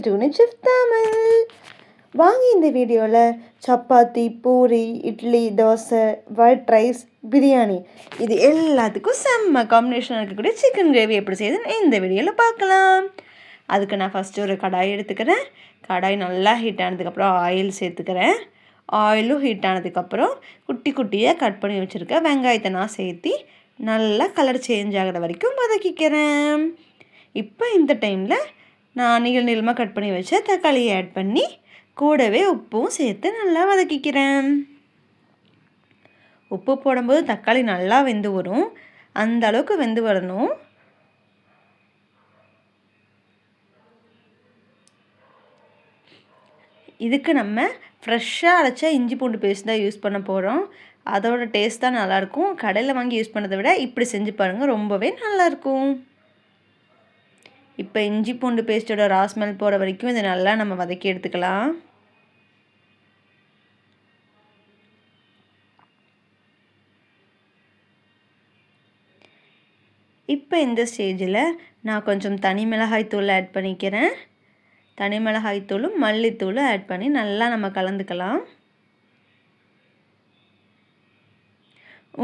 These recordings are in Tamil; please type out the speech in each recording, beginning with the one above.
ஜூனி செஃப் தமிழ். வாங்க இந்த வீடியோவில் சப்பாத்தி, பூரி, இட்லி, தோசை, ஒயிட் ரைஸ், பிரியாணி இது எல்லாத்துக்கும் செம்ம காம்பினேஷன் இருக்கக்கூடிய சிக்கன் கிரேவி எப்படி செய்யுதுன்னு இந்த வீடியோவில் பார்க்கலாம். அதுக்கு நான் ஃபஸ்ட்டு ஒரு கடாய் எடுத்துக்கிறேன். கடாய் நல்லா ஹீட் ஆனதுக்கப்புறம் ஆயில் சேர்த்துக்கிறேன். ஆயிலும் ஹீட் ஆனதுக்கப்புறம் குட்டி குட்டியாக கட் பண்ணி வச்சுருக்கேன் வெங்காயத்தை நான் சேர்த்து நல்லா கலர் சேஞ்ச் ஆகிற வரைக்கும் வதக்கிக்கிறேன். இப்போ இந்த டைமில் நான் நீளமாக கட் பண்ணி வச்ச தக்காளியை ஆட் பண்ணி கூடவே உப்பும் சேர்த்து நல்லா வதக்கிக்கிறேன். உப்பு போடும்போது தக்காளி நல்லா வெந்து வரும், அந்த அளவுக்கு வெந்து வரணும். இதுக்கு நம்ம ஃப்ரெஷ்ஷாக அரைச்ச இஞ்சி பூண்டு பேஸ்ட் தான் யூஸ் பண்ண போகிறோம். அதோட டேஸ்ட் தான் நல்லாயிருக்கும். கடையில் வாங்கி யூஸ் பண்ணதை விட இப்படி செஞ்சு பாருங்கள், ரொம்பவே நல்லாயிருக்கும். இப்போ இஞ்சி பூண்டு பேஸ்ட்டோட ரா ஸ்மெல் போகிற வரைக்கும் இதை நல்லா நம்ம வதக்கி எடுத்துக்கலாம். இப்போ இந்த ஸ்டேஜில் நான் கொஞ்சம் தனி மிளகாய் தூள் ஆட் பண்ணிக்கிறேன். தனி மிளகாய் தூளும் மல்லித்தூளும் ஆட் பண்ணி நல்லா நம்ம கலந்துக்கலாம்.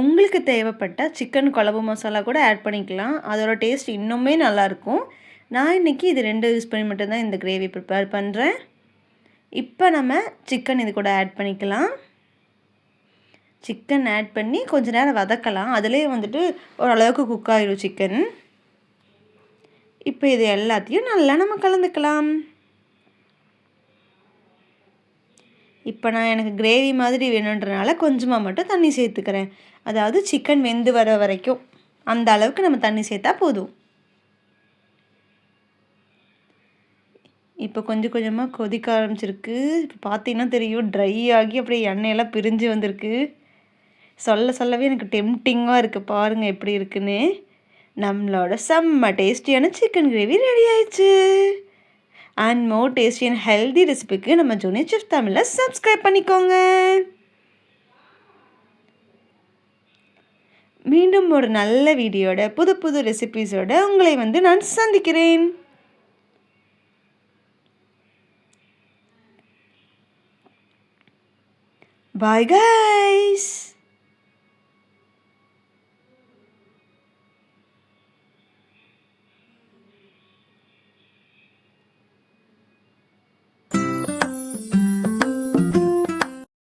உங்களுக்கு தேவைப்பட்ட சிக்கன் குழம்பு மசாலா கூட ஆட் பண்ணிக்கலாம், அதோட டேஸ்ட் இன்னுமே நல்லாயிருக்கும். நான் இன்றைக்கி இது 2 யூஸ் பண்ணி மட்டும்தான் இந்த கிரேவி ப்ரிப்பேர் பண்ணுறேன். இப்போ நம்ம சிக்கன் இது கூட ஆட் பண்ணிக்கலாம். சிக்கன் ஆட் பண்ணி கொஞ்சம் நேரம் வதக்கலாம். அதுலேயே வந்துட்டு ஓரளவுக்கு குக் ஆகிடும் சிக்கன். இப்போ இது எல்லாத்தையும் நல்லா நம்ம கலந்துக்கலாம். இப்போ நான் எனக்கு கிரேவி மாதிரி வேணுன்றனால கொஞ்சமாக மட்டும் தண்ணி சேர்த்துக்கிறேன். அதாவது சிக்கன் வெந்து வர வரைக்கும் அந்த அளவுக்கு நம்ம தண்ணி சேர்த்தா போதும். இப்போ கொஞ்சம் கொஞ்சமாக கொதிக்க ஆரம்பிச்சிருக்கு. இப்போ பார்த்தீங்கன்னா தெரியும், ட்ரை ஆகி அப்படியே எண்ணெயெல்லாம் பிரிஞ்சு வந்திருக்கு. சொல்லவே எனக்கு டெம்டிங்காக இருக்குது. பாருங்கள் எப்படி இருக்குன்னு. நம்மளோட செம்ம டேஸ்டியான சிக்கன் கிரேவி ரெடி ஆயிடுச்சு. And more tasty and healthy ரெசிபிக்கு நம்ம ஜூனி செஃப் தமிழில் சப்ஸ்கிரைப் பண்ணிக்கோங்க. மீண்டும் ஒரு நல்ல வீடியோட புது புது ரெசிபீஸோட உங்களை நான் சந்திக்கிறேன். Bye guys.